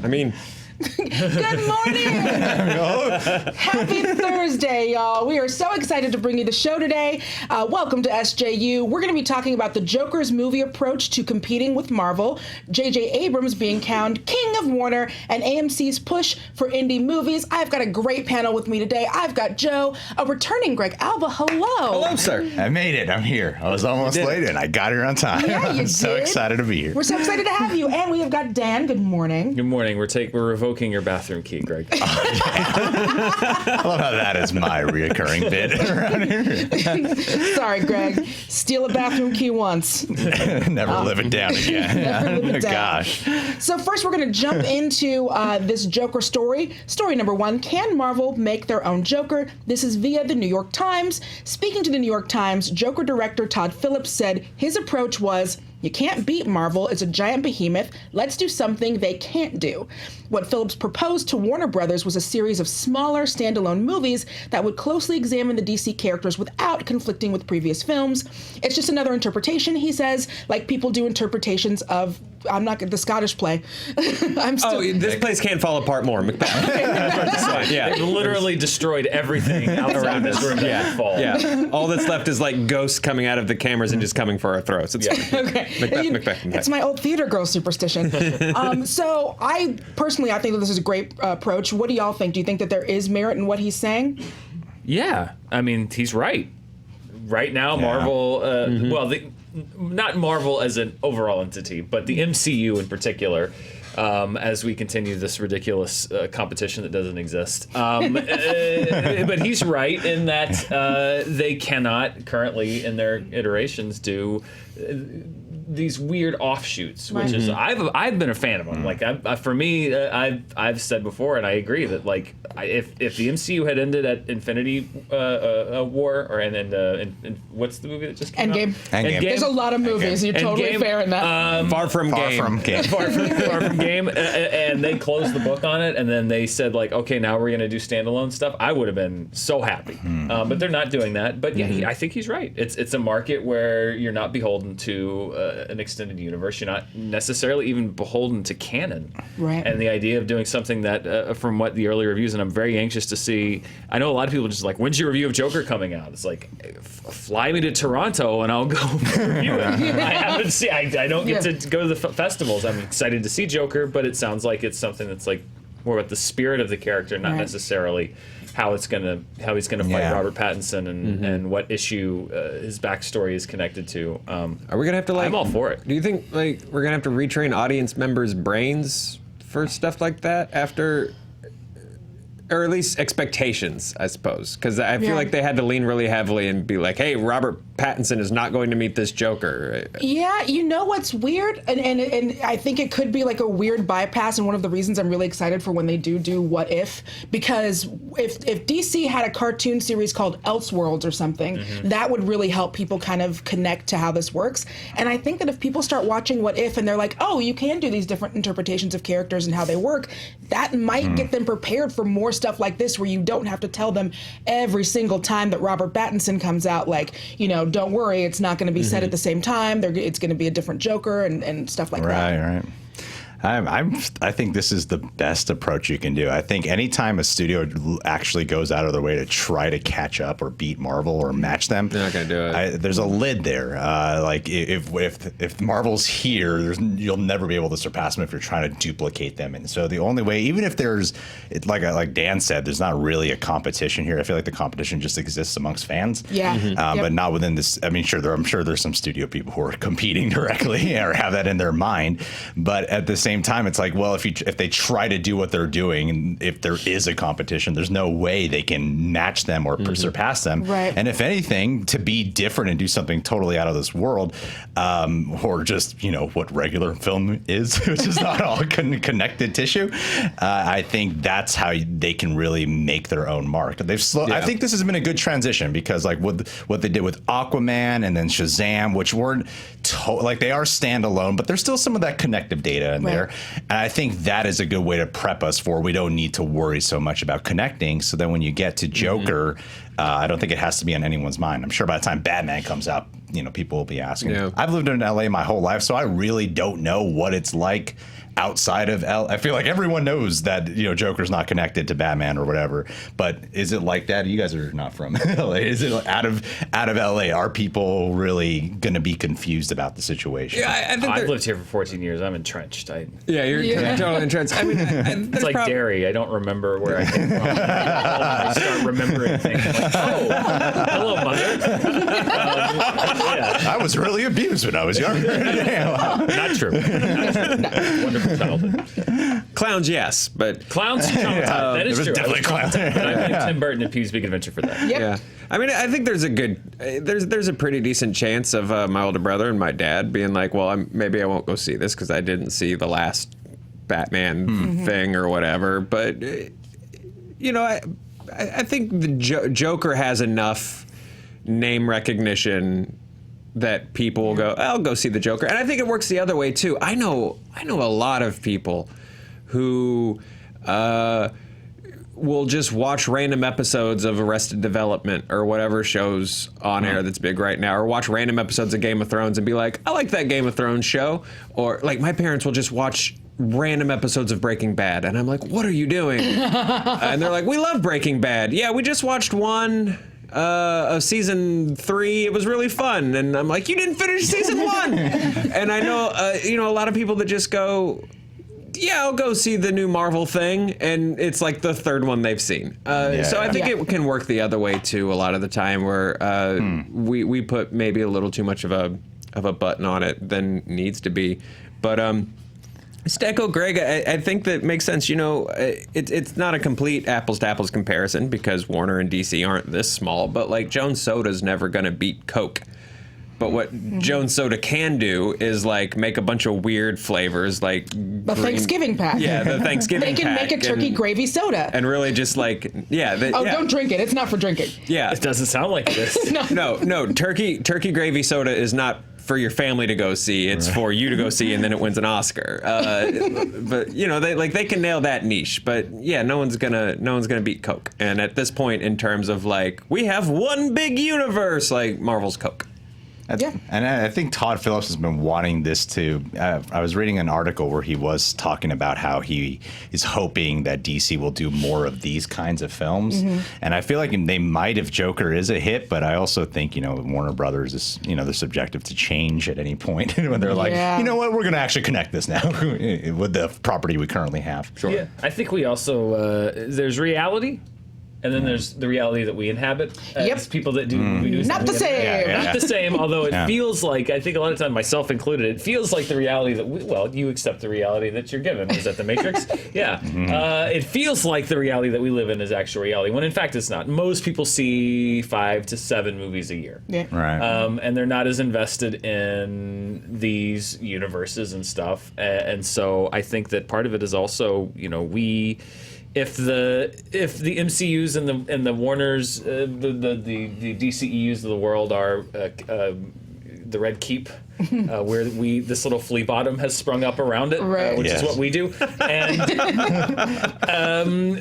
I mean... Good morning! Happy Thursday, y'all. We are so excited to bring you the show today. Welcome to SJU. We're going to be talking about the Joker's movie approach to competing with Marvel, J.J. Abrams being crowned King of Warner, and AMC's push for indie movies. I've got a great panel with me today. I've got Joe, a returning Greg. Alba, hello. Hello, sir. I made it. I'm here. I was almost late, and I got here on time. Yeah, you I'm so did. excited to be here. We're so excited to have you. And we have got Dan. Good morning. Good morning. We're revoking your bathroom key, Greg. I love how that is my reoccurring bit around here. Sorry, Greg. Steal a bathroom key once. Never live it down again. Never live it down. Gosh. So first we're going to jump into this Joker story. Story number 1, can Marvel make their own Joker? This is via the New York Times. Speaking to the New York Times, Joker director Todd Phillips said his approach was, you can't beat Marvel. It's a giant behemoth. Let's do something they can't do. What Phillips proposed to Warner Brothers was a series of smaller standalone movies that would closely examine the DC characters without conflicting with previous films. It's just another interpretation, he says, like people do interpretations of, the Scottish play. This place can't fall apart more. Macbeth. Yeah. They've literally destroyed everything outside this room that fall. Yeah. All that's left is like ghosts coming out of the cameras and just coming for our throats. It's fine. Okay. Macbeth. It's my old theater girl superstition. So I think that this is a great approach. What do y'all think? Do you think that there is merit in what he's saying? Yeah. I mean, he's right. Right now, Marvel, not Marvel as an overall entity, but the MCU in particular, as we continue this ridiculous competition that doesn't exist. But he's right in that they cannot currently, in their iterations, do these weird offshoots, which is I've been a fan of them. Like for me, I've said before, and I agree that like if the MCU had ended at Infinity War or and what's the movie that just came Endgame. out? Endgame. There's a lot of movies. You're totally Endgame. fair in that. Far from game. Far from game, and they closed the book on it, and then they said like, okay, now we're gonna do standalone stuff. I would have been so happy, but they're not doing that. But yeah, I think he's right. It's a market where you're not beholden to an extended universe. You're not necessarily even beholden to canon. Right. And the idea of doing something that, from what the early reviews, and I'm very anxious to see. I know a lot of people just like, when's your review of Joker coming out? It's like, fly me to Toronto and I'll go review it. I haven't seen. I don't get to go to the festivals. I'm excited to see Joker, but it sounds like it's something that's like more about the spirit of the character, not necessarily how he's gonna fight Robert Pattinson and what issue his backstory is connected to. Are we gonna have to like? I'm all for it. Do you think like we're gonna have to retrain audience members' brains for stuff like that after? Or at least expectations, I suppose, because I feel like they had to lean really heavily and be like, "Hey, Robert Pattinson is not going to meet this Joker." Yeah, you know what's weird, and I think it could be like a weird bypass, and one of the reasons I'm really excited for when they do What If, because if DC had a cartoon series called Elseworlds or something, that would really help people kind of connect to how this works. And I think that if people start watching What If and they're like, oh, you can do these different interpretations of characters and how they work, that might get them prepared for more stuff like this, where you don't have to tell them every single time that Robert Pattinson comes out, like, don't worry, it's not going to be set at the same time. It's going to be a different Joker and stuff like that. Right. I think this is the best approach you can do. I think anytime a studio actually goes out of their way to try to catch up or beat Marvel or match them, they're not going to do it. There's a lid there. Like if Marvel's here, you'll never be able to surpass them if you're trying to duplicate them. And so the only way, even if there's, like Dan said, there's not really a competition here. I feel like the competition just exists amongst fans. Yeah. But not within this. I mean, I'm sure there's some studio people who are competing directly or have that in their mind. But at the same time, it's like, well, if they try to do what they're doing, and if there is a competition, there's no way they can match them or surpass them. Right. And if anything, to be different and do something totally out of this world, or just what regular film is, which is not all connected tissue, I think that's how they can really make their own mark. I think this has been a good transition, because like with what they did with Aquaman and then Shazam, which weren't they are standalone, but there's still some of that connective data in there. And I think that is a good way to prep us for, we don't need to worry so much about connecting. So then when you get to Joker, I don't think it has to be on anyone's mind. I'm sure by the time Batman comes out, people will be asking. Yeah. I've lived in LA my whole life, so I really don't know what it's like outside of I feel like everyone knows that, you know, Joker's not connected to Batman or whatever. But is it like that? You guys are not from LA. Is it out of LA? Are people really going to be confused about the situation? Yeah, I think I've lived here for 14 years. I'm entrenched. You're totally entrenched. I mean, It's like Derry. I don't remember where I came from. I start remembering things. Like, oh, hello, mother. I was really abused when I was younger. Not true. Wonderful childhood. Clowns, yes, but Clowns traumatized. That is It was true. definitely clowns. But I blame Tim Burton and Pee-wee's Big Adventure for that. Yep. yeah. I mean, I think there's a pretty decent chance of my older brother and my dad being like, well, maybe I won't go see this because I didn't see the last Batman thing or whatever. But you know, I think the Joker has enough name recognition that people will go, I'll go see the Joker. And I think it works the other way too. I know a lot of people who will just watch random episodes of Arrested Development or whatever show's on air that's big right now, or watch random episodes of Game of Thrones and be like, I like that Game of Thrones show. Or like my parents will just watch random episodes of Breaking Bad. And I'm like, what are you doing? And they're like, we love Breaking Bad. Yeah, we just watched one of season 3. It was really fun. And I'm like, you didn't finish season 1. And I know, you know, a lot of people that just go, yeah, I'll go see the new Marvel thing, and it's like the third one they've seen. So I think it can work the other way too. A lot of the time, where we put maybe a little too much of a button on it than needs to be. But just to echo Greg, I think that makes sense. You know, it's not a complete apples to apples comparison because Warner and DC aren't this small. But like Jones Soda's never going to beat Coke. But what Jones Soda can do is like make a bunch of weird flavors, like The Thanksgiving pack. Yeah, the Thanksgiving They can pack make a turkey gravy soda. and really just like Don't drink it. It's not for drinking. Yeah, It doesn't sound like this. no. Turkey gravy soda is not for your family to go see. It's for you to go see, and then it wins an Oscar. But you know, they can nail that niche. But yeah, no one's gonna beat Coke. And at this point, in terms of like we have one big universe, like Marvel's Coke. And I think Todd Phillips has been wanting this to. I was reading an article where he was talking about how he is hoping that DC will do more of these kinds of films. And I feel like they might if Joker is a hit, but I also think, you know, Warner Brothers is, you know, they're subjective to change at any point when they're like, you know what, we're going to actually connect this now with the property we currently have. Sure. Yeah, I think we also there's reality. And then there's the reality that we inhabit as people that do. We do Not the same. Not the same, although it feels like, I think a lot of time, myself included, it feels like the reality that you accept the reality that you're given. Is that the Matrix? Yeah. It feels like the reality that we live in is actual reality, when in fact it's not. Most people see 5 to 7 movies a year. Yeah. Right. And they're not as invested in these universes and stuff. And so I think that part of it is also, you know, if the MCUs and the Warners, the DCEUs of the world are the Red Keep, where this little flea bottom has sprung up around it, which is what we do, and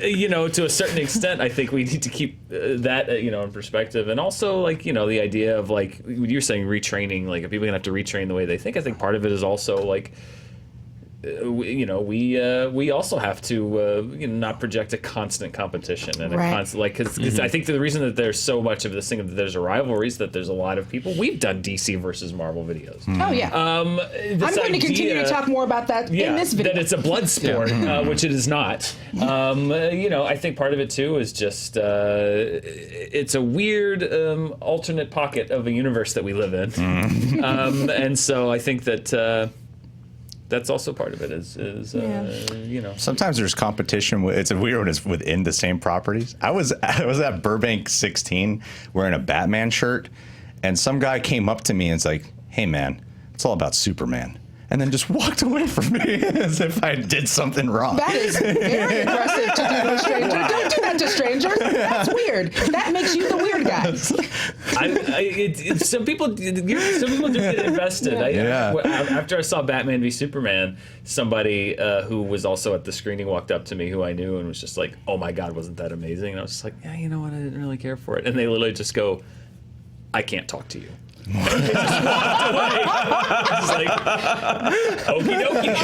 you know, to a certain extent, I think we need to keep that you know, in perspective, and also like, you know, the idea of like you're saying retraining, like if people are gonna have to retrain the way they think. I think part of it is also like, we also have to not project a constant competition and a constant, like, because I think the reason that there's so much of this thing that there's a rivalry is that there's a lot of people. We've done DC versus Marvel videos. Oh yeah. I'm going to continue to talk more about that in this video. That it's a blood sport, which it is not. You know, I think part of it too is just it's a weird alternate pocket of a universe that we live in, and so I think that. That's also part of it. You know. Sometimes there's competition. It's a weird one. It's within the same properties. I was at Burbank 16 wearing a Batman shirt, and some guy came up to me and was like, "Hey man, it's all about Superman." And then just walked away from me as if I did something wrong. That is very aggressive to do to strangers. Don't do that to strangers. That's weird. That makes you the weird guy. Some people do get invested. After I saw Batman v Superman, somebody who was also at the screening walked up to me, who I knew, and was just like, "Oh my God, wasn't that amazing?" And I was just like, "Yeah, you know what? I didn't really care for it." And they literally just go, "I can't talk to you." They just walked away. It's like, okie dokie.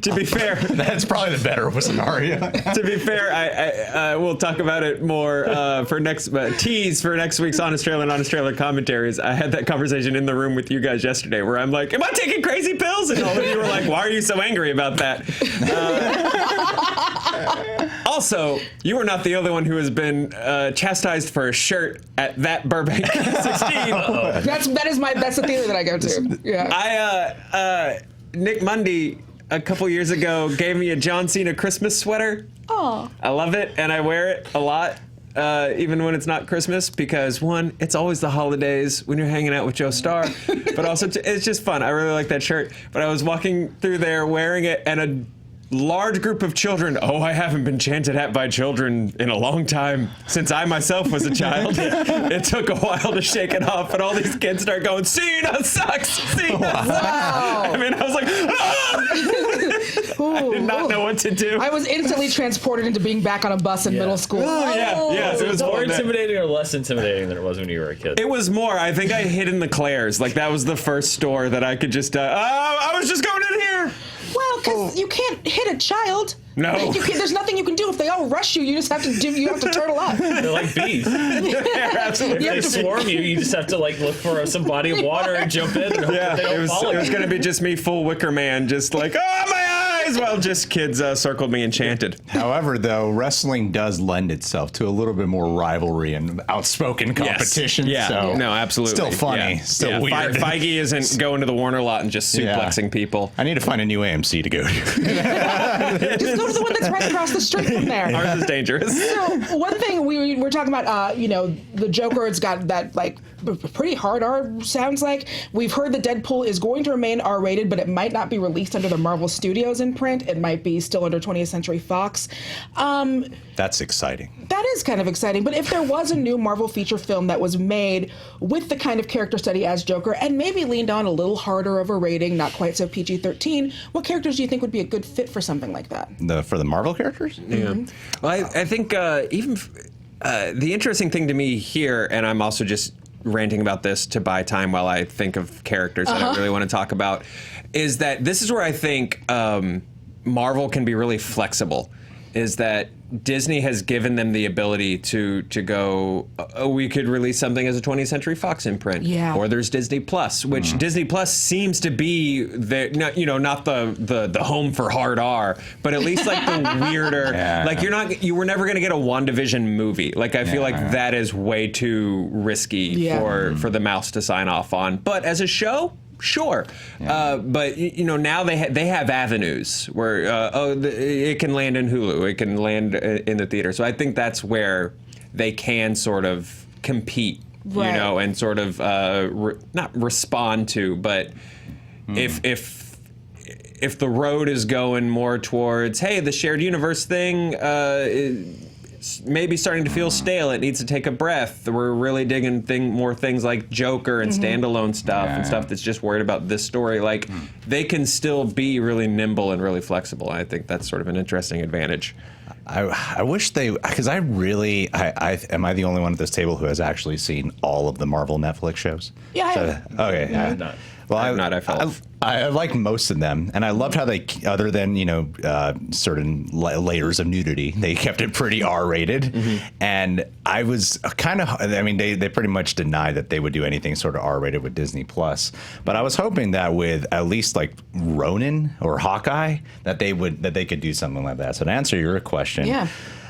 To be fair, That's probably the better scenario. to be fair, I we'll talk about it more for next tease for next week's Honest Trailer commentaries. I had that conversation in the room with you guys yesterday, where I'm like, "Am I taking crazy pills?" And all of you were like, "Why are you so angry about that?" Also, you are not the only one who has been chastised for a shirt at that Burbank 16. That's the theater that I go to. Yeah. Nick Mundy a couple years ago gave me a John Cena Christmas sweater. Oh. I love it, and I wear it a lot, even when it's not Christmas, because one, it's always the holidays when you're hanging out with Joe Starr, but also it's just fun. I really like that shirt. But I was walking through there wearing it, and a large group of children. Oh, I haven't been chanted at by children in a long time, since I myself was a child. It took a while to shake it off, and all these kids start going, "Cena sucks! Cena sucks!" Wow. I mean, I was like, "Ah!" I did not know what to do. I was instantly transported into being back on a bus in middle school. Oh, yeah, yes, it was More more than intimidating or less intimidating than it was when you were a kid? It was more. I think I hid in the Claire's. Like, that was the first store that I could just. I was just going in here. Well, because you can't hit a child. No. There's nothing you can do. If they all rush you, you just have to turtle up. They're like bees. Yeah, absolutely. If they swarm you, you just have to like look for some body of water and jump in and hope that they don't follow it was you. going to be just me, full Wicker Man, just like, "Oh, my eyes!" While just kids circled me and chanted. However, though, wrestling does lend itself to a little bit more rivalry and outspoken competition. Yes. Yeah. So No, absolutely. Still funny. Yeah. Still Yeah. weird. Feige isn't going to the Warner lot and just suplexing people. I need to find a new AMC to go to. Just go to the one that's right across the street from there. Ours is dangerous. So one thing we're talking about, the Joker, it's got that like pretty hard R. Sounds like we've heard that Deadpool is going to remain R-rated, but it might not be released under the Marvel Studios imprint. It might be still under 20th Century Fox. That's exciting. That is kind of exciting. But if there was a new Marvel feature film that was made with the kind of character study as Joker and maybe leaned on a little harder of a rating, not quite so PG-13, what characters do you think would be a good fit for something like that? For the Marvel characters? Yeah. Well, I think even the interesting thing to me here, and I'm also just ranting about this to buy time while I think of characters that I really want to talk about, is that this is where I think Marvel can be really flexible, is that Disney has given them the ability to go, we could release something as a 20th Century Fox imprint. Yeah. Or there's Disney Plus, which Disney Plus seems to be not the home for hard R, but at least like the weirder, like you were never going to get a WandaVision movie. Like I feel like that is way too risky for the mouse to sign off on. But as a show, sure, but now they have avenues where it can land in Hulu, it can land in the theater. So I think that's where they can sort of compete, and sort of not respond to, but if the road is going more towards, hey, the shared universe thing maybe starting to feel stale, it needs to take a breath. We're really digging more things like Joker and standalone stuff and stuff that's just worried about this story. Like, they can still be really nimble and really flexible. I think that's sort of an interesting advantage. I wish they, because I am I the only one at this table who has actually seen all of the Marvel Netflix shows? Yeah, I have. Okay. I have not. Well, I like most of them, and I loved how they, other than certain layers of nudity, they kept it pretty R-rated. And I was kind of, they pretty much denied that they would do anything sort of R-rated with Disney Plus. But I was hoping that with at least like Ronin or Hawkeye, that they could do something like that. So to answer your question,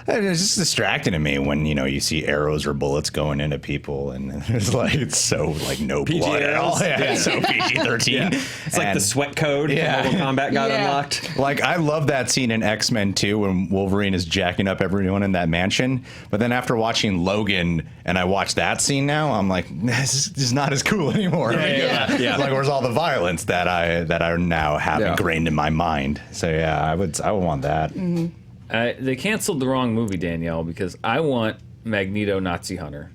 it's just distracting to me when you see arrows or bullets going into people, and it's so like no blood at all. Yeah, it's so PG-13. It's like the sweat code from Mortal Kombat got unlocked. Like, I love that scene in X-Men 2 when Wolverine is jacking up everyone in that mansion. But then after watching Logan, and I watch that scene now, I'm like, this is not as cool anymore. Like, where's all the violence that I now have ingrained in my mind? So I would want that. They canceled the wrong movie, Danielle, because I want Magneto Nazi Hunter.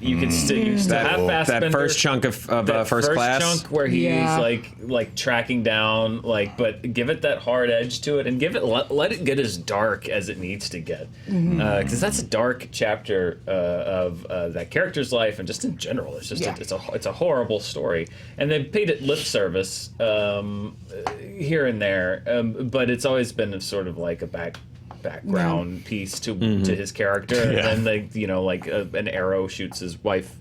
You can still have Fassbender. That first chunk of that first class chunk where he's like tracking down, but give it that hard edge to it, and let it get as dark as it needs to get, because that's a dark chapter of that character's life, and just in general, it's just it's a horrible story, and they paid it lip service here and there, but it's always been sort of like a background piece to his character, and then an arrow shoots his wife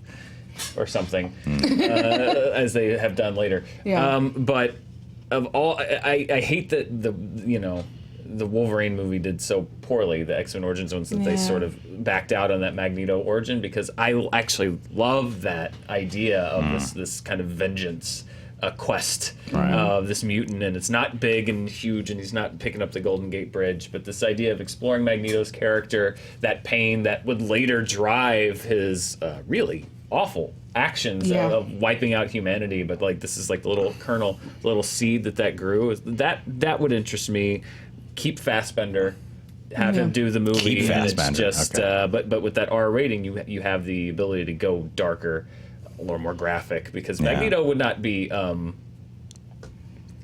or something, as they have done later. But of all, I hate that the Wolverine movie did so poorly, the X-Men Origins ones, that they sort of backed out on that Magneto origin, because I actually love that idea of this kind of vengeance quest of this mutant, and it's not big and huge, and he's not picking up the Golden Gate Bridge, but this idea of exploring Magneto's character, that pain that would later drive his really awful actions of wiping out humanity, but this is like the little kernel, little seed that grew. That would interest me. Keep Fassbender, have him do the movie. Keep and it's Fassbender. just but with that R rating, you have the ability to go darker, a little more graphic, because Magneto would not be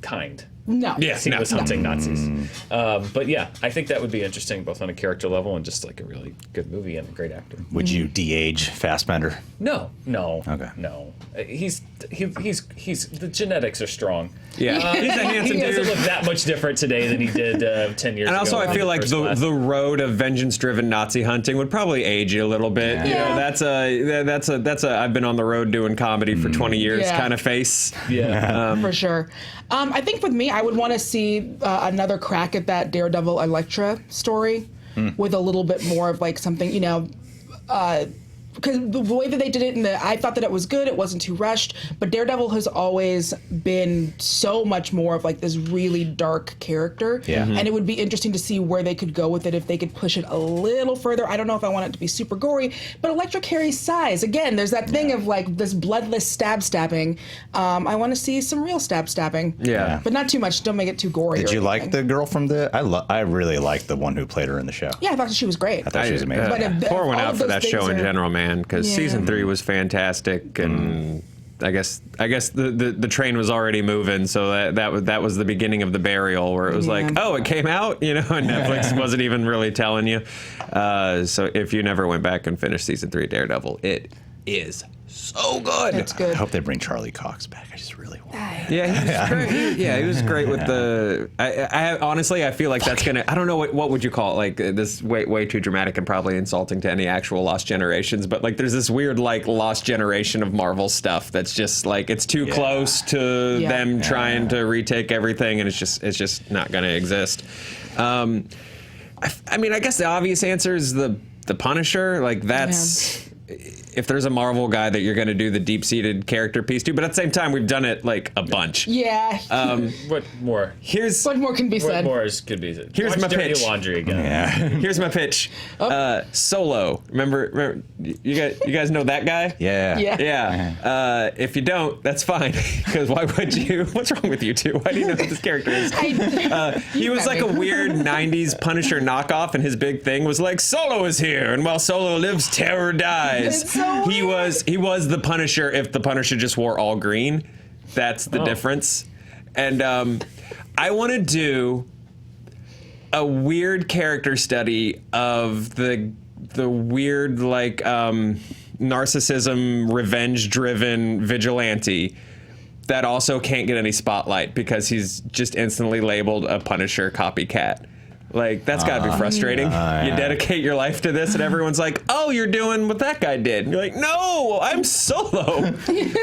kind. No. Yes, he was hunting Nazis. But yeah, I think that would be interesting, both on a character level and just like a really good movie and a great actor. Would you de-age Fassbender? No. Okay. No. He's the genetics are strong. Yeah, he's a handsome He doesn't dude. look that much different today than he did 10 years ago. And also, I feel like the road of vengeance-driven Nazi hunting would probably age you a little bit. Yeah. You know, that's a I've been on the road doing comedy for 20 years kind of face. Yeah. For sure. I think with me, I would want to see another crack at that Daredevil Elektra story with a little bit more of like something, because the way that they did it, I thought that it was good. It wasn't too rushed. But Daredevil has always been so much more of like this really dark character. Yeah. And it would be interesting to see where they could go with it, if they could push it a little further. I don't know if I want it to be super gory, but Elektra carries size. Again, there's that thing of like this bloodless stabbing. I want to see some real stabbing. Yeah. But not too much. Don't make it too gory. Did you like the girl from I really liked the one who played her in the show. Yeah, I thought she was great. I thought she was amazing. But Pour one all out of for those that show things in are- general, man, because season 3 was fantastic, and I guess the train was already moving, so that was the beginning of the burial, where it was like, oh, it came out, and Netflix wasn't even really telling you. So if you never went back and finished season 3 Daredevil, it is so good. It's good. I hope they bring Charlie Cox back. I just really want. Yeah, he was great. Yeah, he was great with the. I honestly, I feel like that's gonna. I don't know what would you call it. Like this, way too dramatic and probably insulting to any actual Lost Generations. But like, there's this weird like Lost Generation of Marvel stuff that's just like it's too close to them trying to retake everything, and it's just not gonna exist. I mean, I guess the obvious answer is the Punisher. Like that's. If there's a Marvel guy that you're going to do the deep-seated character piece to, but at the same time, we've done it like a bunch. Yeah. What more? What more can be said? What more could be said? Here's Watch my Dirty pitch. Laundry again. Yeah. Here's my pitch. Solo. Remember, you guys know that guy? Yeah. Yeah. If you don't, that's fine. Because why would you? What's wrong with you two? Why do you know who this character is? He was like a weird 90s Punisher knockoff, and his big thing was like, Solo is here, and while Solo lives, terror dies. It's so he was the Punisher if the Punisher just wore all green. That's the difference. And I want to do a weird character study of the weird like narcissism, revenge-driven vigilante that also can't get any spotlight because he's just instantly labeled a Punisher copycat. Like, that's got to be frustrating. You dedicate your life to this, and everyone's like, oh, you're doing what that guy did. And you're like, no, I'm Solo.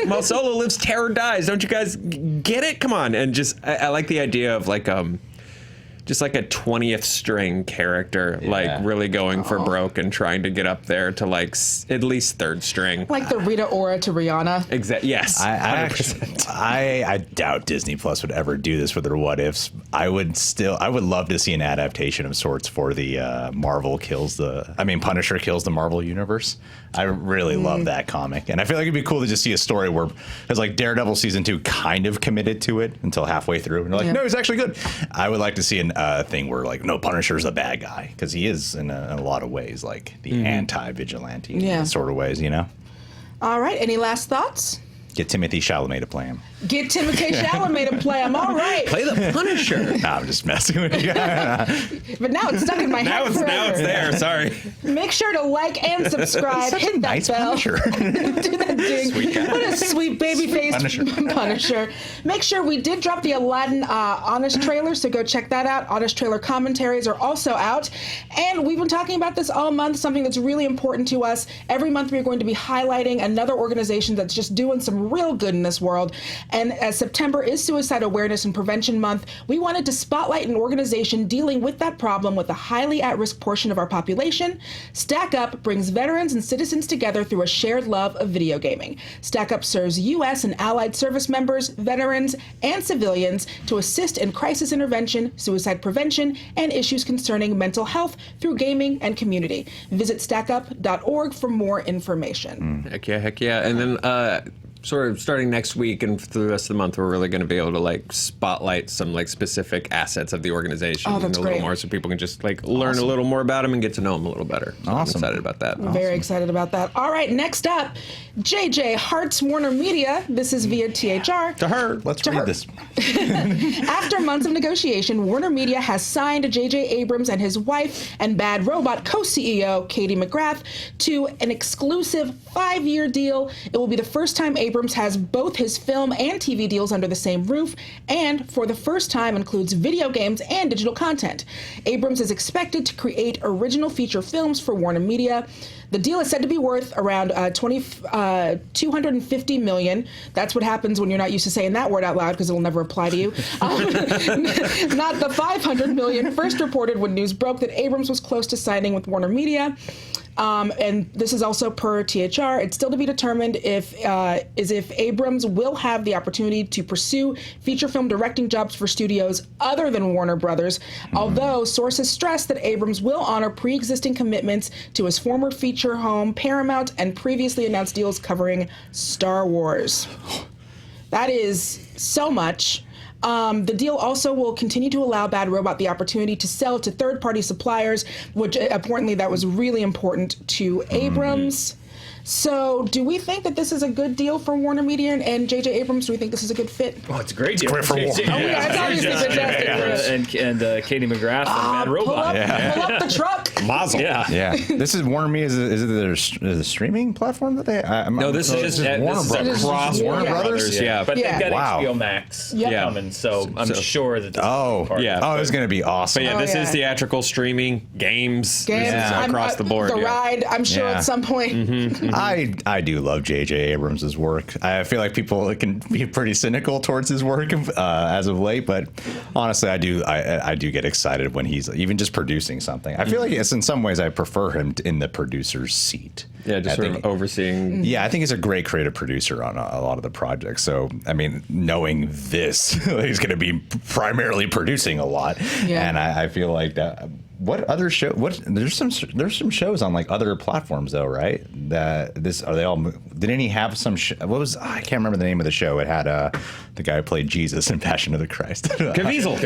While Solo lives, terror dies. Don't you guys get it? Come on. And just, I like the idea of, like, just like a 20th string character, like really going for broke and trying to get up there to like at least third string. Like the Rita Ora to Rihanna. Exactly. Yes. I doubt Disney Plus would ever do this with their what ifs. I would love to see an adaptation of sorts for the Punisher kills the Marvel universe. I really love that comic, and I feel like it'd be cool to just see a story where it's like Daredevil season 2 kind of committed to it until halfway through, and they're like, no, he's actually good. I would like to see a thing where like, no, Punisher's a bad guy, because he is in a lot of ways like the anti-vigilante sort of ways, All right. Any last thoughts? Get Timothy Chalamet to play him. Get Timothy Chalamet to play him. All right. Play the Punisher. Nah, I'm just messing with you. But now it's stuck in my head forever. Now it's there. Sorry. Make sure to like and subscribe. Such Hit a that nice bell. Punisher. Do that ding. Sweet guy. What a sweet baby-faced Punisher. Make sure we did drop the Aladdin Honest trailer, so go check that out. Honest trailer commentaries are also out. And we've been talking about this all month, something that's really important to us. Every month we're going to be highlighting another organization that's just doing some real good in this world. And as September is Suicide Awareness and Prevention Month, we wanted to spotlight an organization dealing with that problem with a highly at-risk portion of our population. Stack Up brings veterans and citizens together through a shared love of video gaming. Stack Up serves U.S. and allied service members, veterans, and civilians to assist in crisis intervention, suicide prevention, and issues concerning mental health through gaming and community. Visit stackup.org for more information. Heck yeah. And then sort of starting next week and through the rest of the month, we're really going to be able to like spotlight some like specific assets of the organization Oh, that's a little great. more, so people can just like learn a little more about them and get to know them a little better. So I'm Awesome. excited about that. Very excited about that. All right, next up, JJ Hart's Warner Media. This is via THR. To her. Let's To read her. this. After months of negotiation, Warner Media has signed J.J. Abrams and his wife and Bad Robot co-CEO Katie McGrath to an exclusive 5-year deal. It will be the first time Abrams has both his film and TV deals under the same roof, and for the first time includes video games and digital content. Abrams is expected to create original feature films for Warner Media. The deal is said to be worth around $250 million. That's what happens when you're not used to saying that word out loud, because it will never apply to you. Not the $500 million first reported when news broke that Abrams was close to signing with Warner Media. And this is also per THR. It's still to be determined if Abrams will have the opportunity to pursue feature film directing jobs for studios other than Warner Brothers, although sources stress that Abrams will honor pre-existing commitments to his former feature home, Paramount, and previously announced deals covering Star Wars. That is so much. The deal also will continue to allow Bad Robot the opportunity to sell to third-party suppliers, which, importantly, that was really important to Abrams. So, do we think that this is a good deal for Warner Media and J.J. Abrams? Do we think this is a good fit? Oh, it's a great deal. great for Warner. Oh, yeah, it's obviously fantastic. And Katie McGrath and Bad Pull Robot. up the truck. Mazel. Yeah. This is Warner Media. Is it their streaming platform that they? No, this is Warner Brothers. across Warner Warner Brothers. Brothers. Yeah. But Yeah. they've got Wow. HBO Max Yeah. coming, so I'm sure that this Oh, is part of yeah. it. Oh, it's gonna be awesome. But yeah, Oh, this yeah. is theatrical streaming, games. This is I'm- across the board. The yeah. ride, I'm sure Yeah. at some point. I do love J.J. Abrams' work. I feel like people can be pretty cynical towards his work as of late, but honestly, I do get excited when he's even just producing something. I feel like it's in some ways I prefer him in the producer's seat. Yeah, just I sort think- of overseeing. Yeah, I think he's a great creative producer on a lot of the projects. So, I mean, knowing this, he's going to be primarily producing a lot, Yeah. and I feel like that. What other show? There's some shows on like other platforms though, right? Did any have some? What was I can't remember the name of the show. It had the guy who played Jesus in Passion of the Christ. Caviezel.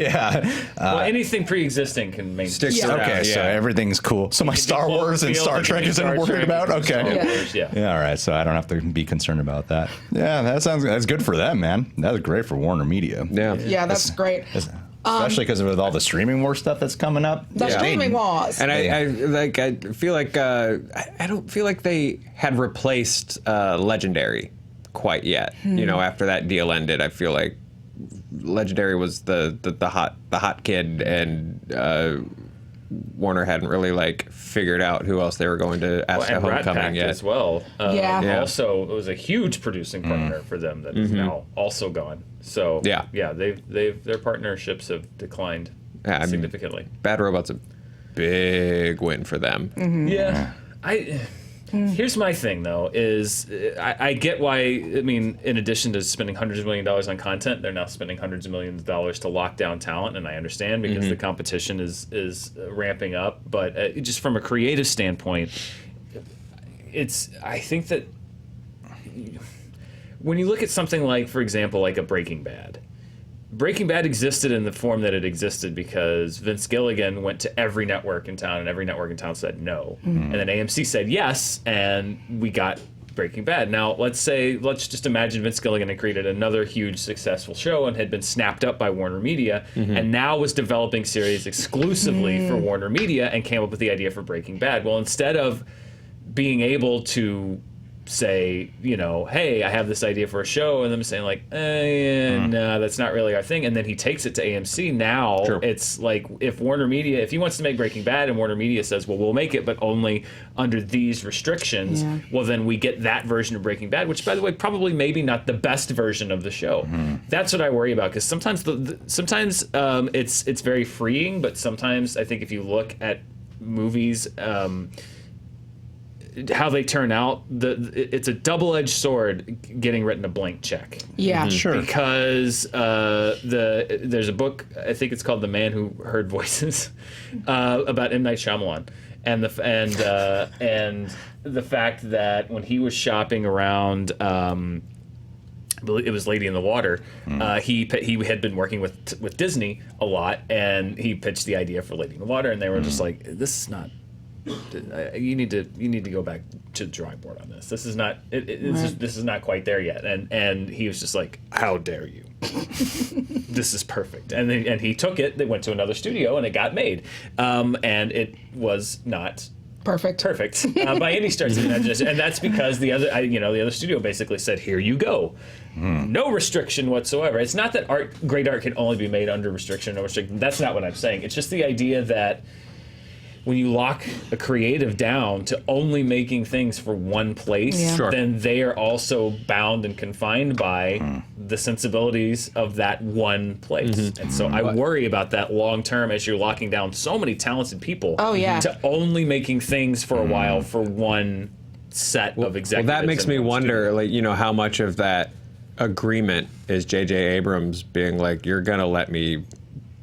Yeah. Well, anything pre-existing can make Stick Yeah. around, Okay, so yeah. everything's cool. So my Star Wars and Cloverfield, Star it Trek can be isn't Star worried Trek, about. it can be Okay. Star Wars, yeah. Yeah, all right. So I don't have to be concerned about that. Yeah, that's good for them, man. That's great for Warner Media. Yeah. Yeah, that's great. Especially because of all the streaming war stuff that's coming up. The Yeah. streaming wars. And I feel like I don't feel like they had replaced Legendary quite yet. You know, after that deal ended, I feel like Legendary was the hot kid, and Warner hadn't really like figured out who else they were going to ask to And Rat Homecoming Pack yet. as well. Yeah. Yeah. Also, it was a huge producing partner for them that is now also gone. So Yeah. their partnerships have declined Yeah, I mean, significantly. Bad Robot's a big win for them. Yeah, here's my thing though: is I get why. I mean, in addition to spending hundreds of $millions on content, they're now spending hundreds of $millions to lock down talent, and I understand because the competition is ramping up. But just from a creative standpoint, I think that when you look at something like, for example, like a Breaking Bad. Breaking Bad existed in the form that it existed because Vince Gilligan went to every network in town, and every network in town said no. And then AMC said yes, and we got Breaking Bad. Now, let's just imagine Vince Gilligan had created another huge successful show and had been snapped up by Warner Media, and now was developing series exclusively for Warner Media and came up with the idea for Breaking Bad. Well, instead of being able to say, hey, I have this idea for a show, and them saying like, no, that's not really our thing, and then he takes it to AMC. Now it's like, if he wants to make Breaking Bad and Warner Media says, well, we'll make it, but only under these restrictions, well, then we get that version of Breaking Bad, which, by the way, probably maybe not the best version of the show. That's what I worry about, because sometimes it's very freeing, but sometimes I think if you look at movies, how they turn out, it's a double-edged sword getting written a blank check. Yeah, Sure. Because there's a book, I think it's called The Man Who Heard Voices, about M. Night Shyamalan, and the fact that when he was shopping around, it was Lady in the Water, he had been working with Disney a lot, and he pitched the idea for Lady in the Water, and they were just like, this is not. You need to go back to the drawing board on this. This is not. This is not quite there yet. And he was just like, "How dare you? This is perfect." And he took it. They went to another studio, and it got made. And it was not perfect by any stretch of the imagination. And that's because the other studio basically said, "Here you go." No restriction whatsoever. It's not that great art can only be made under restriction. No restriction. That's not what I'm saying. It's just the idea that when you lock a creative down to only making things for one place, then they are also bound and confined by the sensibilities of that one place. And so I worry about that long term as you're locking down so many talented people to only making things for a while for one set of executives. Well, that makes me wonder, how much of that agreement is J.J. Abrams being like, you're going to let me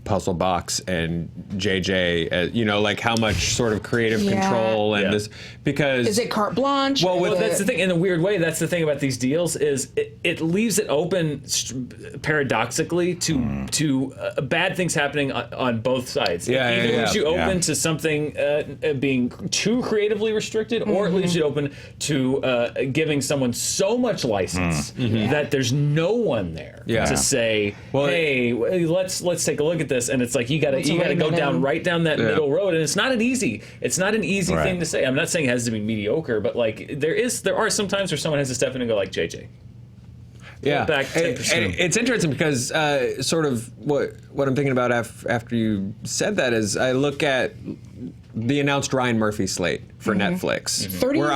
puzzle box and JJ, how much sort of creative control and this, because is it carte blanche? Well, that's the thing. In a weird way, that's the thing about these deals is it leaves it open, paradoxically, to bad things happening on both sides. It either leaves you open to something being too creatively restricted, or it leaves you open to giving someone so much license that there's no one there to say, hey, let's take a look at this. And it's like you gotta go right down that middle road, and it's not an easy thing to say. I'm not saying it has to be mediocre, but there are some times where someone has to step in and go like, JJ, back 10%. And it's interesting because sort of what I'm thinking about after you said that is I look at the announced Ryan Murphy slate for Netflix,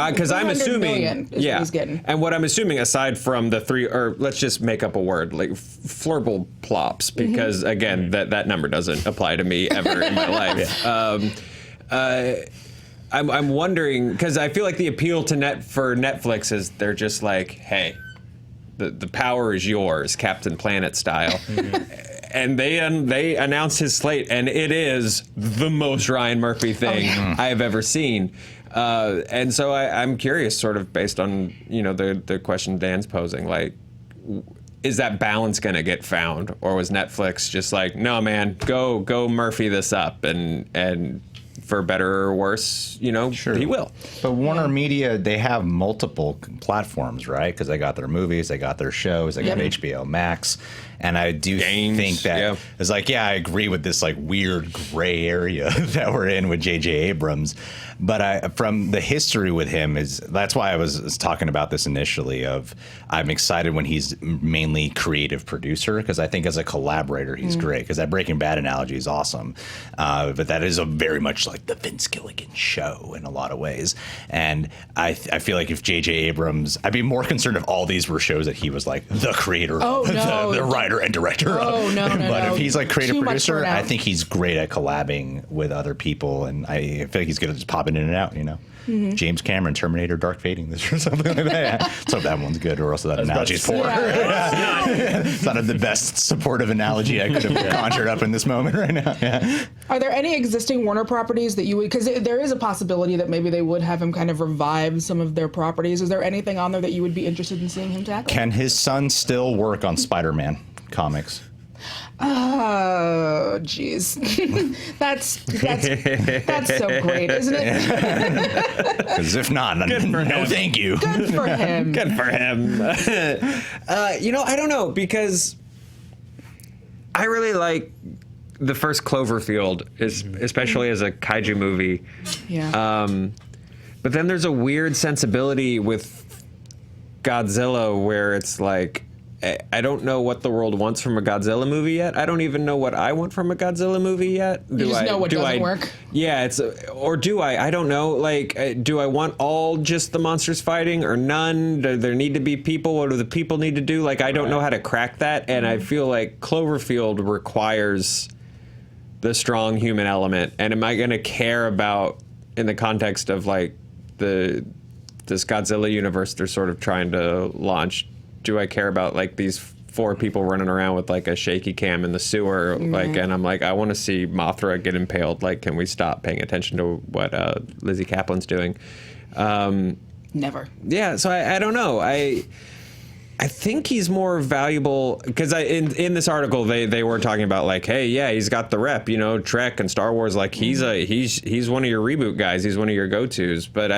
because I'm assuming, what he's getting. And what I'm assuming, aside from the three, or let's just make up a word like flurble plops, because again, that number doesn't apply to me ever in my life. I'm wondering, because I feel like the appeal to Netflix is they're just like, hey, the power is yours, Captain Planet style. And they announced his slate, and it is the most Ryan Murphy thing I have ever seen. And so I'm curious, sort of based on the question Dan's posing, like, is that balance going to get found, or was Netflix just like, no, man, go Murphy this up, and for better or worse, he will. But Warner Media, they have multiple platforms, right? Because they got their movies, they got their shows, they got HBO Max. And I do think that it's like, I agree with this weird gray area that we're in with J.J. Abrams. But from the history with him that's why I was talking about this initially I'm excited when he's mainly creative producer, because I think as a collaborator, he's great, because that Breaking Bad analogy is awesome. But that is very much like the Vince Gilligan show in a lot of ways. And I feel like if J.J. Abrams, I'd be more concerned if all these were shows that he was like the creator, the writer and director of. But if he's like creative producer, I think he's great at collabing with other people, and I feel like he's good at just popping in and out, James Cameron, Terminator, Dark Fading, this or something like that. So that one's good, or else that analogy's poor. It's not the best supportive analogy I could have conjured up in this moment right now. Are there any existing Warner properties that you would, because there is a possibility that maybe they would have him kind of revive some of their properties. Is there anything on there that you would be interested in seeing him tackle? Can his son still work on Spider-Man comics? Oh, jeez. that's so great, isn't it? Because if not, no thank you. Good for him. Good for him. I don't know, because I really like the first Cloverfield, especially as a kaiju movie. Yeah. But then there's a weird sensibility with Godzilla where it's like, I don't know what the world wants from a Godzilla movie yet. I don't even know what I want from a Godzilla movie yet. You just know what doesn't work? Yeah, or do I? I don't know. Like, do I want all just the monsters fighting or none? Do there need to be people? What do the people need to do? Like, I don't know how to crack that, and I feel like Cloverfield requires the strong human element. And am I going to care about, in the context of like this Godzilla universe they're sort of trying to launch? Do I care about like these 4 people running around with like a shaky cam in the sewer? Like, and I'm like, I want to see Mothra get impaled. Like, can we stop paying attention to what Lizzie Kaplan's doing? Never. Yeah, so I don't know. I think he's more valuable because in this article they were talking about like, hey, yeah, he's got the rep, Trek and Star Wars. Like he's one of your reboot guys. He's one of your go-tos. But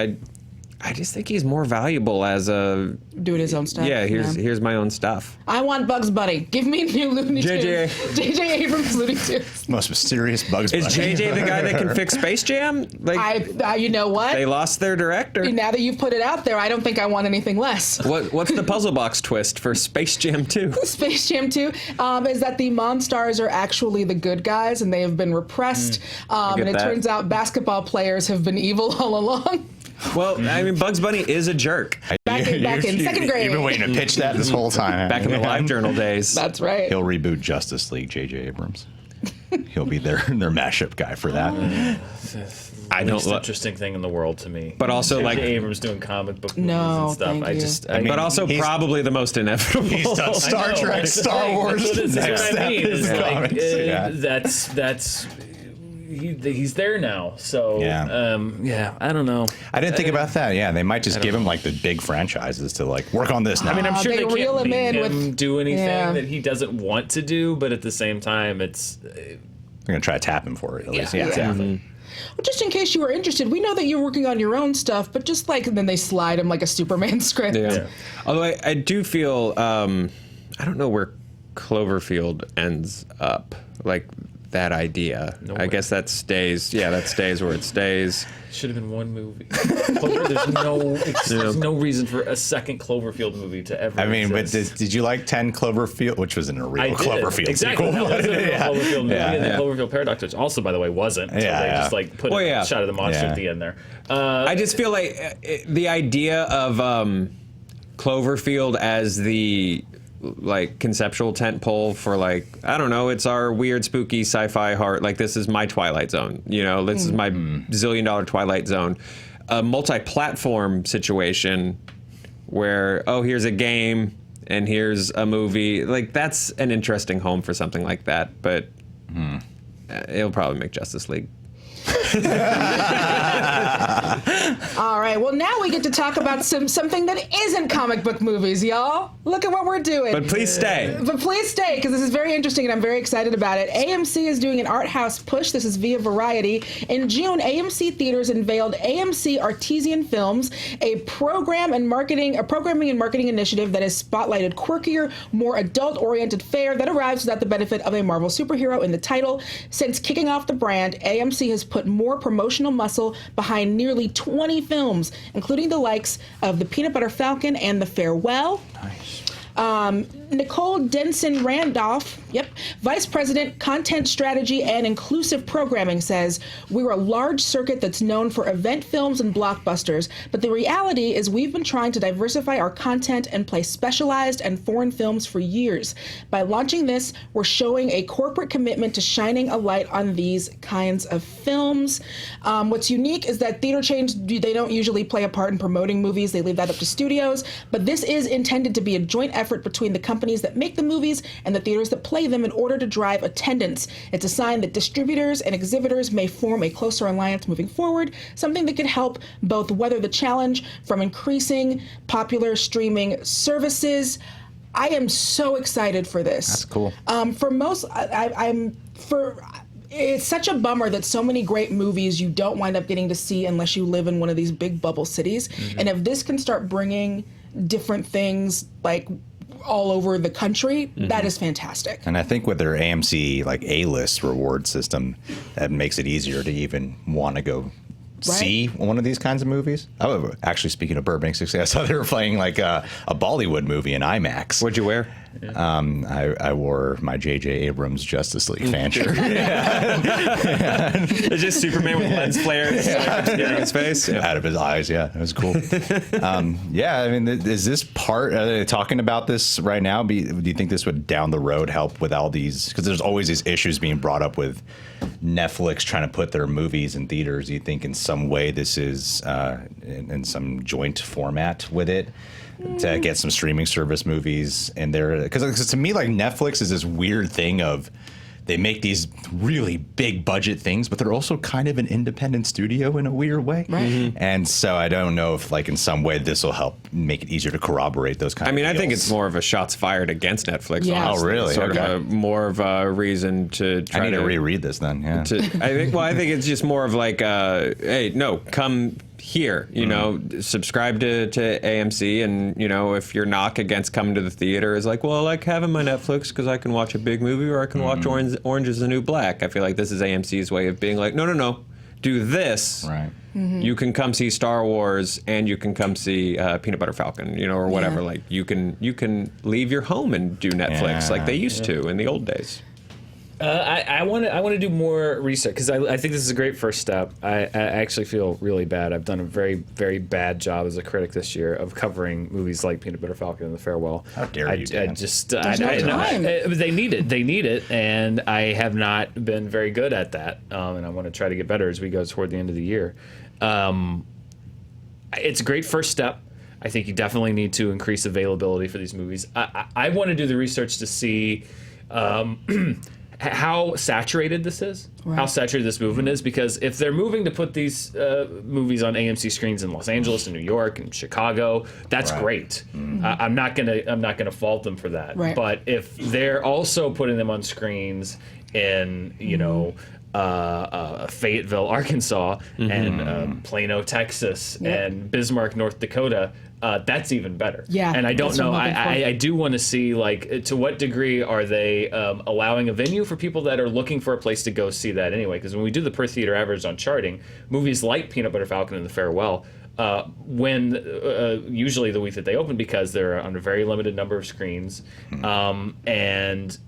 I just think he's more valuable as a doing his own stuff. Yeah, here's my own stuff. I want Bugs Bunny. Give me new Looney Tunes. J.J. Abrams Looney Tunes. Most mysterious Bugs Bunny. Is J.J. the guy that can fix Space Jam? Like, you know what? They lost their director. Now that you've put it out there, I don't think I want anything less. What's the puzzle box twist for Space Jam 2? Space Jam 2 is that the Monstars are actually the good guys and they have been repressed. And it turns out basketball players have been evil all along. Well, I mean, Bugs Bunny is a jerk. Back in second grade. You've been waiting to pitch that this whole time. Back in the LiveJournal days. That's right. He'll reboot Justice League, J.J. Abrams. He'll be their mashup guy for that. I don't. Interesting thing in the world to me. But also, like Abrams doing comic book movies and stuff. But also probably the most inevitable. He's done Star Trek, Star Wars. That's what I mean. That's. He's there now, so I don't know. I didn't think about that. Yeah, they might just give him like the big franchises to like work on this now. I mean, I'm sure they reel can't him make in him do anything that he doesn't want to do, but at the same time, it's they're gonna try to tap him for it at least. Yeah, exactly. Well, just in case you were interested, we know that you're working on your own stuff, but just like then they slide him like a Superman script. Yeah. Although I do feel I don't know where Cloverfield ends up. Like. That idea. I guess that stays. Yeah, that stays where it stays. Should have been one movie. There's no reason for a second Cloverfield movie to ever. I mean, exist. but did you like 10 Cloverfield, which was in a real Cloverfield sequel? That was a Cloverfield movie, and the Cloverfield Paradox, which also, by the way, wasn't. So they just like put a shot of the monster at the end there. I just feel like the idea of Cloverfield as the like conceptual tent pole for like, I don't know, it's our weird spooky sci-fi heart, like this is my Twilight Zone, this is my $1 zillion Twilight Zone. A multi-platform situation where here's a game and here's a movie, like that's an interesting home for something like that, but it'll probably make Justice League. All right, well now we get to talk about something that isn't comic book movies, y'all. Look at what we're doing. But please stay. Because this is very interesting and I'm very excited about it. AMC is doing an art house push. This is via Variety. In June, AMC Theaters unveiled AMC Artesian Films, a programming and marketing initiative that has spotlighted quirkier, more adult-oriented fare that arrives without the benefit of a Marvel superhero in the title. Since kicking off the brand, AMC has put more promotional muscle behind nearly 20 films, including the likes of The Peanut Butter Falcon and The Farewell. Nice. Nicole Denson Randolph, Vice President, Content Strategy and Inclusive Programming, says, we're a large circuit that's known for event films and blockbusters, but the reality is we've been trying to diversify our content and play specialized and foreign films for years. By launching this, we're showing a corporate commitment to shining a light on these kinds of films. What's unique is that theater chains, they don't usually play a part in promoting movies. They leave that up to studios, but this is intended to be a joint effort between the companies that make the movies and the theaters that play them in order to drive attendance. It's a sign that distributors and exhibitors may form a closer alliance moving forward, something that could help both weather the challenge from increasing popular streaming services. I am so excited for this. That's cool. For most, it's such a bummer that so many great movies you don't wind up getting to see unless you live in one of these big bubble cities. Mm-hmm. And if this can start bringing different things like all over the country, that is fantastic. And I think with their AMC like A-list reward system, that makes it easier to even want to go see one of these kinds of movies. Oh, actually, speaking of Burbank 60, I saw they were playing like a Bollywood movie in IMAX. What'd you wear? I wore my J.J. Abrams Justice League fan shirt. It's just Superman with lens flares obscuring his face. Out of his eyes, yeah. It was cool. I mean, is this part, are they talking about this right now? Do you think this would down the road help with all these? Because there's always these issues being brought up with Netflix trying to put their movies in theaters. Do you think in some way this is in some joint format with it? To get some streaming service movies in there, because to me, like, Netflix is this weird thing of they make these really big budget things, but they're also kind of an independent studio in a weird way. Right. Mm-hmm. And so I don't know if, like, in some way this will help make it easier to corroborate those kinds of deals. I think it's more of a shots fired against Netflix. Yeah. Honestly. Oh, really? Sort of more of a reason to try I need to reread this then. Yeah. I think it's just more of like, hey, no, come here, know, subscribe to AMC, and, if your knock against coming to the theater is like, well, I like having my Netflix because I can watch a big movie or I can watch Orange is the New Black. I feel like this is AMC's way of being like, no, do this. Right. Mm-hmm. You can come see Star Wars and you can come see Peanut Butter Falcon, or whatever. Yeah. Like you can leave your home and do Netflix like they used to in the old days. I want to do more research because I think this is a great first step. I actually feel really bad. I've done a very, very bad job as a critic this year of covering movies like Peanut Butter Falcon and The Farewell. How dare you, Dan. They need it, and I have not been very good at that. And I want to try to get better as we go toward the end of the year. It's a great first step. I think you definitely need to increase availability for these movies. I want to do the research to see how saturated this is, how saturated this movement is, because if they're moving to put these movies on AMC screens in Los Angeles and New York and Chicago, that's great. Mm-hmm. I'm not gonna fault them for that. Right. But if they're also putting them on screens in Fayetteville, Arkansas, and Plano, Texas, and Bismarck, North Dakota, that's even better. Yeah, and I don't know. I do want to see, like, to what degree are they allowing a venue for people that are looking for a place to go see that anyway? Because when we do the per theater average on charting, movies like Peanut Butter Falcon and The Farewell when usually the week that they open, because they're on a very limited number of screens, and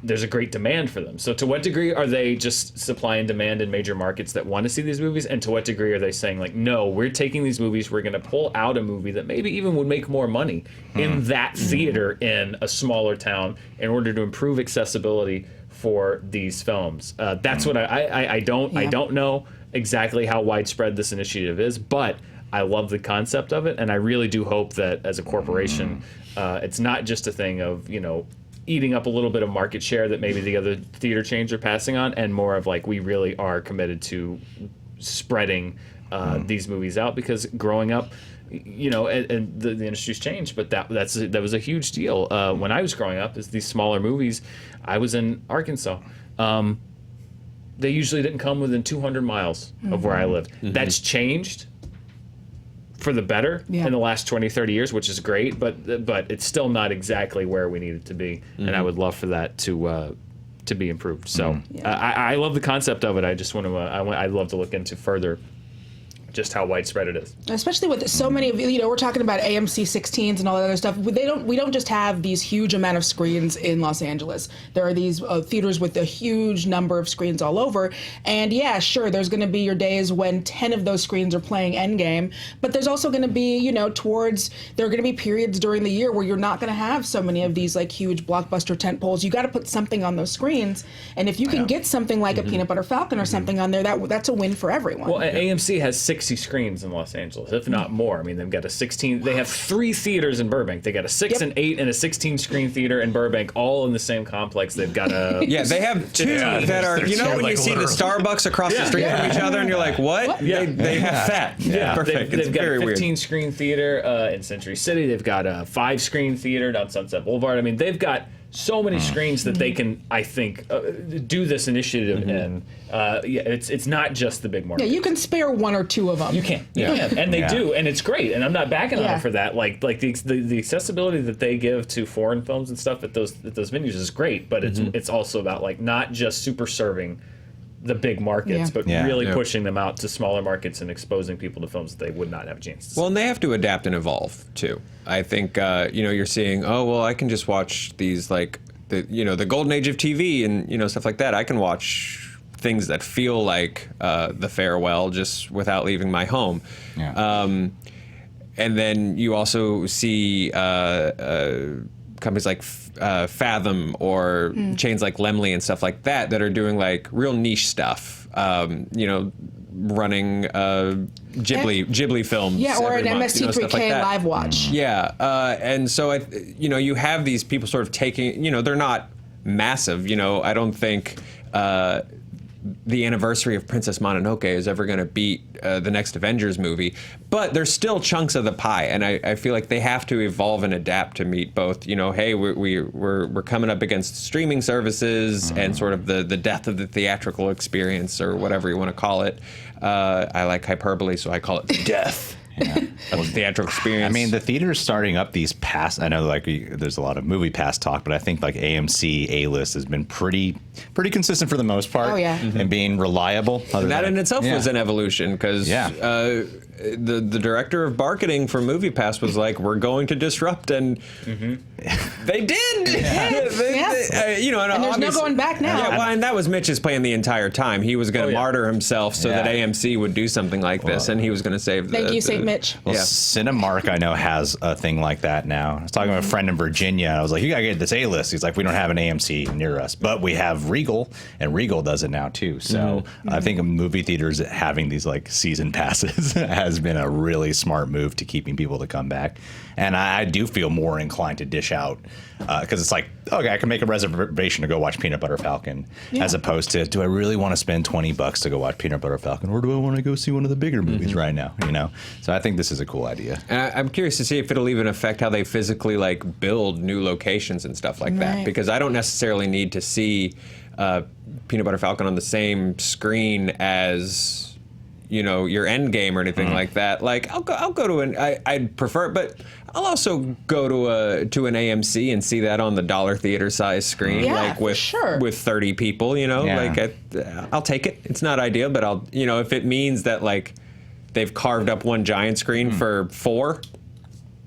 there's a great demand for them. So to what degree are they just supply and demand in major markets that want to see these movies? And to what degree are they saying, like, no, we're taking these movies, we're going to pull out a movie that maybe even would make more money in that theater in a smaller town in order to improve accessibility for these films? That's what I don't know exactly how widespread this initiative is, but I love the concept of it. And I really do hope that as a corporation, it's not just a thing of, eating up a little bit of market share that maybe the other theater chains are passing on, and more of like, we really are committed to spreading these movies out, because growing up, and the industry's changed, but that was a huge deal when I was growing up. Is these smaller movies. I was in Arkansas. They usually didn't come within 200 miles of where I lived. That's changed for the better in the last 20, 30 years, which is great, but it's still not exactly where we need it to be, and I would love for that to be improved. So I love the concept of it. I just want to I'd love to look into further just how widespread it is. Especially with so many of, we're talking about AMC 16s and all that other stuff. We don't just have these huge amount of screens in Los Angeles. There are these theaters with a huge number of screens all over. And yeah, sure, there's going to be your days when 10 of those screens are playing Endgame, but there's also going to be, there are going to be periods during the year where you're not going to have so many of these like huge blockbuster tent poles. You got to put something on those screens. And if you can get something like a Peanut Butter Falcon or something on there, that's a win for everyone. Well, AMC has 6 60 screens in Los Angeles, if not more. I mean, they've got a 16. They have 3 theaters in Burbank. They got a 6, an 8, and a 16 screen theater in Burbank, all in the same complex. They've got a they have 2 that are. You know when you see the Starbucks across the street from each other, and you're like, what? Yeah. They have that. Yeah, Perfect. They've It's got very a 15 weird. screen theater in Century City. They've got a 5 screen theater down Sunset Boulevard. I mean, they've got so many screens that they can, I think, do this initiative in. It's not just the big market. Yeah, you can spare 1 or 2 of them. You can, and they do, and it's great. And I'm not backing on Yeah. them for that. Like the accessibility that they give to foreign films and stuff at those venues is great. But it's also about like not just super serving the big markets, but really pushing them out to smaller markets and exposing people to films that they would not have a chance to see. Well, and they have to adapt and evolve too. I think you're seeing, oh well, I can just watch these like the golden age of TV and stuff like that. I can watch things that feel like The Farewell just without leaving my home. Yeah. And then you also see companies like Fathom or chains like Lemley and stuff like that are doing like real niche stuff. Running Ghibli films. Yeah, or an every month, MST3K stuff like that. live watch. Yeah, and so you have these people sort of taking. They're not massive. I don't think the anniversary of Princess Mononoke is ever going to beat the next Avengers movie, but there's still chunks of the pie, and I feel like they have to evolve and adapt to meet both. Hey, we're coming up against streaming services and sort of the death of the theatrical experience or whatever you want to call it. I like hyperbole, so I call it the death. Of the theatrical experience. I mean, the theaters starting up these past. I know, like, there's a lot of movie pass talk, but I think like AMC A-list has been pretty consistent for the most part. Oh, yeah. And being reliable. That in itself was an evolution because the director of marketing for MoviePass was like, "We're going to disrupt," and they did. And there's no going back now. Yeah, well, and that was Mitch's plan the entire time. He was going to martyr himself so that AMC would do something like this, and he was going to save. Thank you, St. Mitch. Well, Cinemark, I know, has a thing like that now. I was talking to a friend in Virginia, and I was like, "You gotta get this A-list." He's like, "We don't have an AMC near us, but we have Regal, and Regal does it now too." So I think movie theaters having these like season passes has been a really smart move to keeping people to come back. And I do feel more inclined to dish out because it's like, okay, I can make a reservation to go watch Peanut Butter Falcon, as opposed to, do I really want to spend $20 to go watch Peanut Butter Falcon, or do I want to go see one of the bigger movies right now? So I think this is a cool idea. And I'm curious to see if it'll even affect how they physically like build new locations and stuff like that, because I don't necessarily need to see Peanut Butter Falcon on the same screen as your Endgame or anything like that. Like I'll go to I'd prefer it, but I'll also go to an AMC and see that on the dollar theater size screen, like with 30 people. Like I'll take it. It's not ideal, but I'll if it means that like they've carved up one giant screen for 4.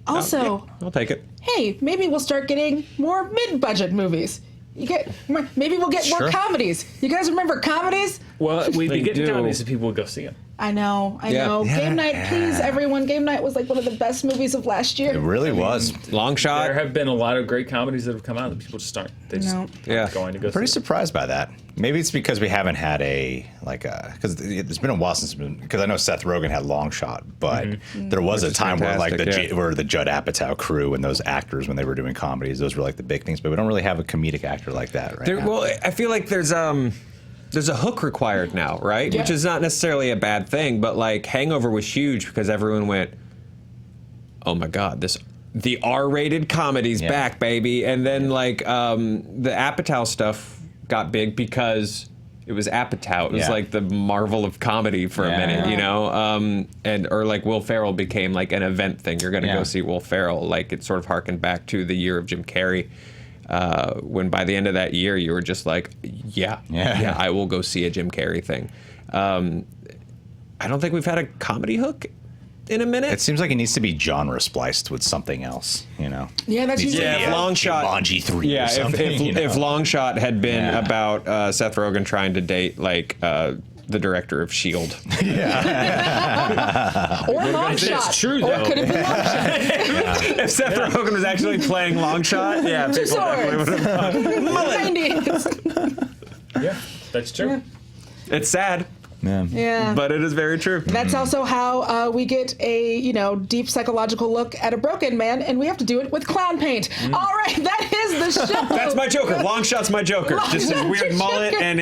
Also, I'll take it. Hey, maybe we'll start getting more mid-budget movies. Maybe we'll get more comedies. You guys remember comedies? Well, we'd be getting comedies if people would go see them. I know. Yeah. Game night, please, everyone. Game night was like one of the best movies of last year. It really was. Long shot. There have been a lot of great comedies that have come out that people just aren't. They just aren't going to go see. Pretty surprised by that. Maybe it's because we haven't had because it's been a while since, because I know Seth Rogen had Long Shot, but there was a time where like where the Judd Apatow crew and those actors, when they were doing comedies, those were like the big things. But we don't really have a comedic actor like that right now. Well, I feel like there's a hook required now, right? Yeah. Which is not necessarily a bad thing, but like Hangover was huge because everyone went, "Oh my God, the R-rated comedy's back, baby!" And then like the Apatow stuff got big because it was Apatow. It was like the Marvel of comedy for a minute, or like Will Ferrell became like an event thing. You're going to go see Will Ferrell. Like it sort of harkened back to the year of Jim Carrey. When by the end of that year you were just like, I will go see a Jim Carrey thing. I don't think we've had a comedy hook in a minute. It seems like it needs to be genre spliced with something else, Yeah, that's usually if Long Shot. Jumanji 3 Yeah, or something. if Long Shot had been about Seth Rogen trying to date like the director of S.H.I.E.L.D. Or Long Shot. It's true, Or though. it could have been Long Shot. If Seth Rogen was actually playing Long Shot, Two swords. 90s. Yeah, that's true. It's sad. Yeah. But it is very true. That's also how we get a, deep psychological look at a broken man, and we have to do it with clown paint. All right, that is the show. That's my Joker. Long Shot's my Joker. Just his weird mullet, and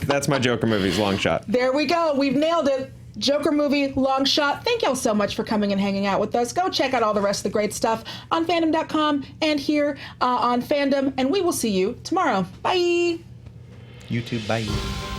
that's my Joker movies. Long Shot. There we go. We've nailed it. Joker movie, Long Shot. Thank y'all so much for coming and hanging out with us. Go check out all the rest of the great stuff on fandom.com and here on Fandom, and we will see you tomorrow. Bye. YouTube, bye.